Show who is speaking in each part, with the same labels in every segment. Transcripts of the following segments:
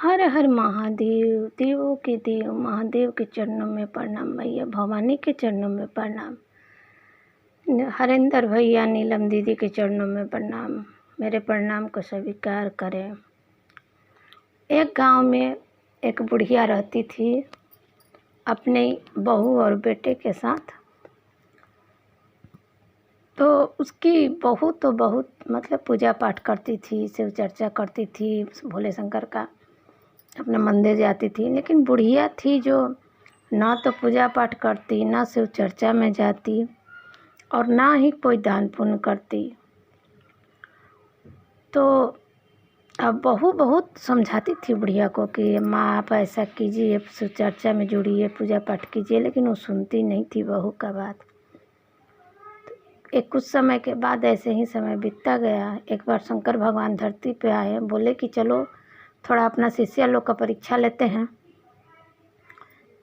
Speaker 1: हर हर महादेव, देवों के देव महादेव के चरणों में प्रणाम, मैया भवानी के चरणों में प्रणाम, हरेंद्र भैया नीलम दीदी के चरणों में प्रणाम। मेरे प्रणाम को स्वीकार करें। एक गांव में एक बुढ़िया रहती थी अपने बहू और बेटे के साथ। तो उसकी बहू तो बहुत मतलब पूजा पाठ करती थी, शिव चर्चा करती थी, भोले शंकर का अपना मंदिर जाती थी। लेकिन बुढ़िया थी जो ना तो पूजा पाठ करती, ना शिव चर्चा में जाती और ना ही कोई दान पुण्य करती। तो अब बहू बहुत समझाती थी बुढ़िया को कि माँ आप ऐसा कीजिए, शिव चर्चा में जुड़िए, पूजा पाठ कीजिए, लेकिन वो सुनती नहीं थी बहू का बात। एक कुछ समय के बाद ऐसे ही समय बीतता गया। एक बार शंकर भगवान धरती पे आए, बोले कि चलो थोड़ा अपना शिष्य लोग का परीक्षा लेते हैं,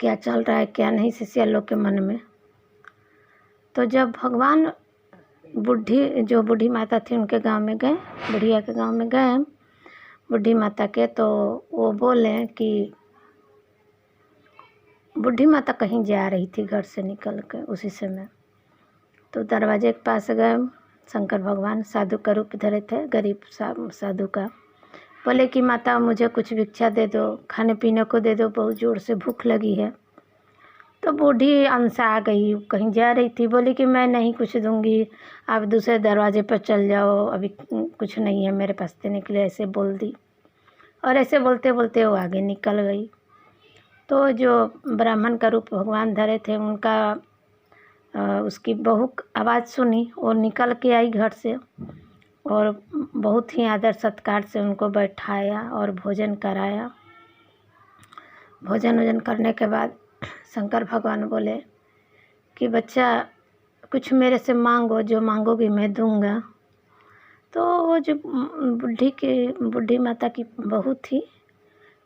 Speaker 1: क्या चल रहा है क्या नहीं शिष्य लोग के मन में। तो जब भगवान बूढ़ी माता थी उनके गांव में गए, बुढ़िया के गांव में गए बूढ़ी माता के, तो वो बोले कि बूढ़ी माता कहीं जा रही थी घर से निकल के उसी समय। तो दरवाजे के पास गए, शंकर भगवान साधु का रूप धरे थे, गरीब साधु का। बोले कि माता मुझे कुछ भिक्षा दे दो, खाने पीने को दे दो, बहुत ज़ोर से भूख लगी है। तो बूढ़ी अनसा आ गई, कहीं जा रही थी, बोली कि मैं नहीं कुछ दूंगी, आप दूसरे दरवाजे पर चल जाओ, अभी कुछ नहीं है मेरे पास देने के लिए, ऐसे बोल दी। और ऐसे बोलते बोलते वो आगे निकल गई। तो जो ब्राह्मण का रूप भगवान धरे थे उनका उसकी बहू आवाज़ सुनी और निकल के आई घर से, और बहुत ही आदर सत्कार से उनको बैठाया और भोजन कराया। भोजन करने के बाद शंकर भगवान बोले कि बच्चा कुछ मेरे से मांगो, जो मांगोगी मैं दूंगा। तो वो जो बूढ़ी माता की बहू थी,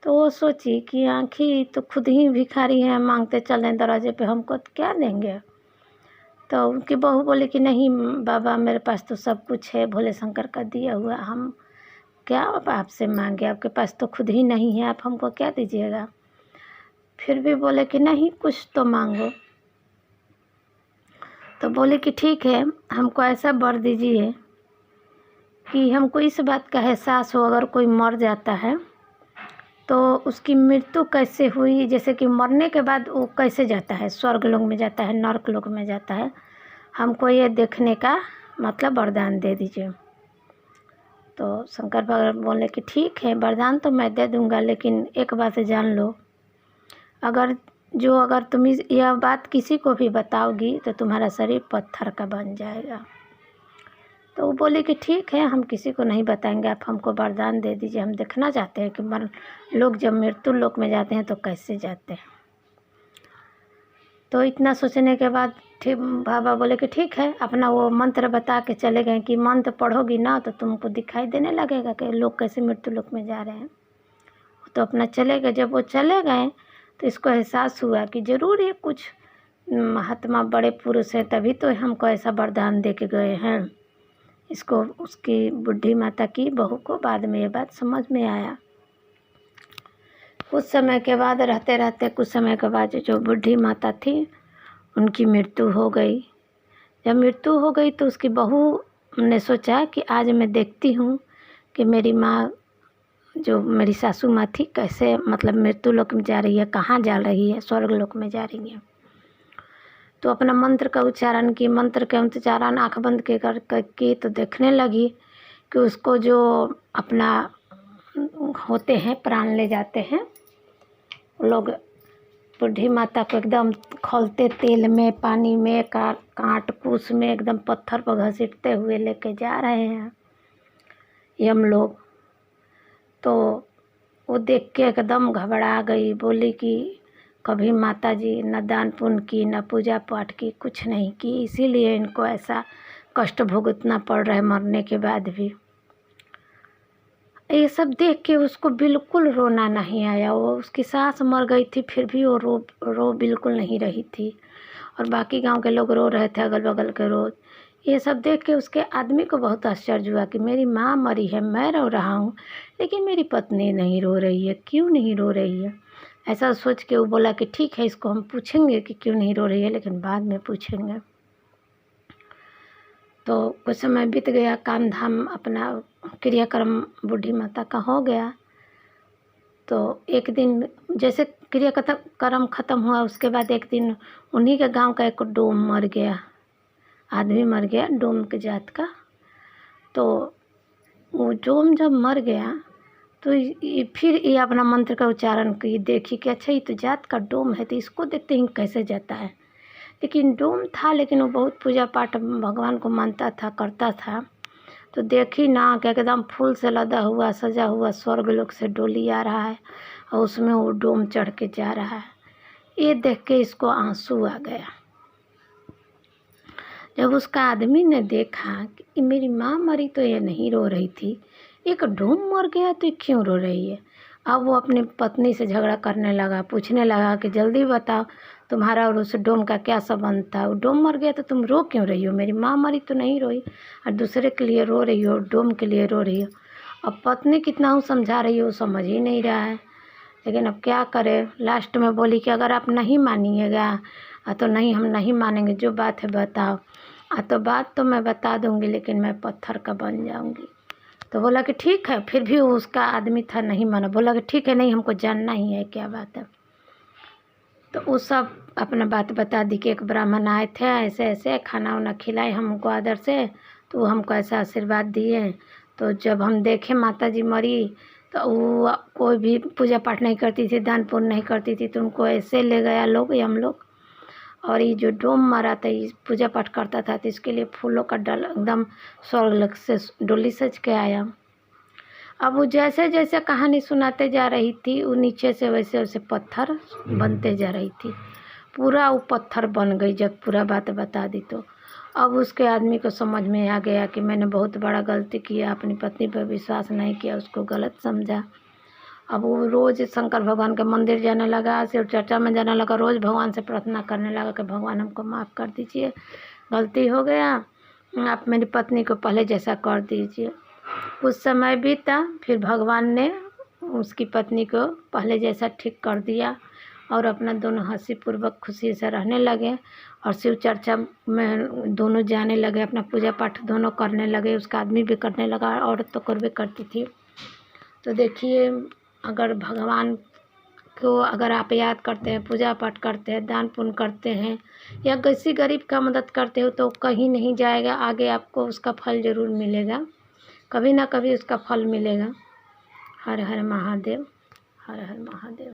Speaker 1: तो वो सोची कि आँखी तो खुद ही भिखारी हैं, मांगते चलें दरवाजे पे, हमको तो क्या देंगे। तो उनकी बहू बोली कि नहीं बाबा मेरे पास तो सब कुछ है, भोले शंकर का दिया हुआ, हम क्या आपसे मांगे, आपके पास तो खुद ही नहीं है, आप हमको क्या दीजिएगा। फिर भी बोले कि नहीं कुछ तो मांगो। तो बोले कि ठीक है, हमको ऐसा वर दीजिए कि हमको इस बात का एहसास हो, अगर कोई मर जाता है तो उसकी मृत्यु कैसे हुई, जैसे कि मरने के बाद वो कैसे जाता है, स्वर्ग लोक में जाता है, नरक लोक में जाता है, हमको ये देखने का मतलब वरदान दे दीजिए। तो शंकर भगवान बोले कि ठीक है वरदान तो मैं दे दूंगा, लेकिन एक बात जान लो, अगर तुम यह बात किसी को भी बताओगी तो तुम्हारा शरीर पत्थर का बन जाएगा। तो वो बोले कि ठीक है हम किसी को नहीं बताएंगे, आप हमको वरदान दे दीजिए, हम देखना चाहते हैं कि लोग जब मृत्यु लोक में जाते हैं तो कैसे जाते हैं। तो इतना सोचने के बाद ठीक बाबा बोले कि ठीक है, अपना वो मंत्र बता के चले गए कि मंत्र पढ़ोगी ना तो तुमको दिखाई देने लगेगा कि लोग कैसे मृत्यु लोक में जा रहे हैं। तो अपना चले गए। जब वो चले गए तो इसको एहसास हुआ कि ज़रूर ये कुछ महात्मा बड़े पुरुष है, तभी तो हमको ऐसा वरदान दे के गए हैं। इसको उसकी बूढ़ी माता की बहू को बाद में ये बात समझ में आया। कुछ समय के बाद रहते रहते कुछ समय के बाद जो बूढ़ी माता थी उनकी मृत्यु हो गई। जब मृत्यु हो गई तो उसकी बहू ने सोचा कि आज मैं देखती हूँ कि मेरी माँ जो मेरी सासू माँ थी कैसे मतलब मृत्यु लोक में जा रही है, कहाँ जा रही है, स्वर्ग लोक में जा रही है। तो अपना मंत्र का उच्चारण की, मंत्र के उच्चारण आँख बंद के करके तो देखने लगी कि उसको जो अपना होते हैं प्राण ले जाते हैं लोग, बूढ़ी माता को एकदम खौलते तेल में, पानी में, कांट कूस में एकदम पत्थर पर घसीटते हुए लेके जा रहे हैं यम लोग। तो वो देख के एकदम घबरा गई, बोली कि कभी माता जी न दान पुण्य की, न पूजा पाठ की, कुछ नहीं की, इसीलिए इनको ऐसा कष्ट भुगतना पड़ रहा है मरने के बाद भी। ये सब देख के उसको बिल्कुल रोना नहीं आया। वो उसकी सास मर गई थी फिर भी वो रो बिल्कुल नहीं रही थी, और बाकी गांव के लोग रो रहे थे अगल बगल के रोज। ये सब देख के उसके आदमी को बहुत आश्चर्य हुआ कि मेरी माँ मरी है, मैं रो रहा हूँ, लेकिन मेरी पत्नी नहीं रो रही है, क्यों नहीं रो रही है। ऐसा सोच के वो बोला कि ठीक है, इसको हम पूछेंगे कि क्यों नहीं रो रही है, लेकिन बाद में पूछेंगे। तो कुछ समय बीत गया, काम धाम अपना क्रियाक्रम बूढ़ी माता का हो गया। तो एक दिन जैसे क्रियाक्रम ख़त्म हुआ, उसके बाद एक दिन उन्हीं के गांव का एक डोम मर गया, आदमी मर गया डोम के जात का। तो वो डोम जब मर गया तो फिर ये अपना मंत्र का उच्चारण की, देखी कि अच्छा ये तो जात का डोम है, तो इसको देखते ही कैसे जाता है। लेकिन डोम था, लेकिन वो बहुत पूजा पाठ भगवान को मानता था, करता था। तो देखी ना कि एकदम फूल से लदा हुआ सजा हुआ स्वर्ग लोक से डोली आ रहा है और उसमें वो डोम चढ़ के जा रहा है। ये देख के इसको आंसू आ गया। जब उसका आदमी ने देखा कि मेरी माँ मरी तो ये नहीं रो रही थी, एक डोम मर गया तो ये क्यों रो रही है। अब वो अपनी पत्नी से झगड़ा करने लगा, पूछने लगा कि जल्दी बताओ तुम्हारा और उस डोम का क्या संबंध था, वो डोम मर गया तो तुम रो क्यों रही हो, मेरी माँ मरी तो नहीं रोई और दूसरे के लिए रो रही हो, डोम के लिए रो रही हो। अब पत्नी कितना हूँ समझा रही हो, समझ ही नहीं रहा है। लेकिन अब क्या करे, लास्ट में बोली कि अगर आप नहीं मानिएगा तो नहीं, हम नहीं मानेंगे, जो बात है बताओ। तो बात तो मैं बता दूंगी, लेकिन मैं पत्थर का बन जाऊंगी। तो बोला कि ठीक है, फिर भी उसका आदमी था नहीं माना, बोला कि ठीक है, नहीं हमको जानना ही है क्या बात है। तो वो सब अपना बात बता दी कि एक ब्राह्मण आए थे, ऐसे ऐसे खाना वाना खिलाए हमको आदर से, तो वो हमको ऐसा आशीर्वाद दिए। तो जब हम देखे माता जी मरी तो वो कोई भी पूजा पाठ नहीं करती थी, दान पुण्य नहीं करती थी, तो उनको ऐसे ले गया लोग, हम लोग। और ये जो डोम मरा था ये पूजा पाठ करता था, तो इसके लिए फूलों का डल एकदम स्वर्ग से डोली सज के आया। अब वो जैसे जैसे कहानी सुनाते जा रही थी, वो नीचे से वैसे वैसे पत्थर बनते जा रही थी, पूरा वो पत्थर बन गई। जब पूरा बात बता दी तो अब उसके आदमी को समझ में आ गया कि मैंने बहुत बड़ा गलती किया, अपनी पत्नी पर विश्वास नहीं किया, उसको गलत समझा। अब वो रोज़ शंकर भगवान के मंदिर जाने लगा, शिव चर्चा में जाने लगा, रोज़ भगवान से प्रार्थना करने लगा कि भगवान हमको माफ़ कर दीजिए, गलती हो गया, आप मेरी पत्नी को पहले जैसा कर दीजिए। कुछ समय बीता, फिर भगवान ने उसकी पत्नी को पहले जैसा ठीक कर दिया और अपना दोनों हंसी पूर्वक खुशी से रहने लगे और शिव चर्चा में दोनों जाने लगे, अपना पूजा पाठ दोनों करने लगे। उसका आदमी भी करने लगा, औरत तो करवे करती थी। तो देखिए, अगर भगवान को अगर आप याद करते हैं, पूजा पाठ करते हैं, दान पुण्य करते हैं या किसी गरीब का मदद करते हो तो कहीं नहीं जाएगा, आगे आपको उसका फल ज़रूर मिलेगा, कभी ना कभी उसका फल मिलेगा। हर हर महादेव, हर हर महादेव।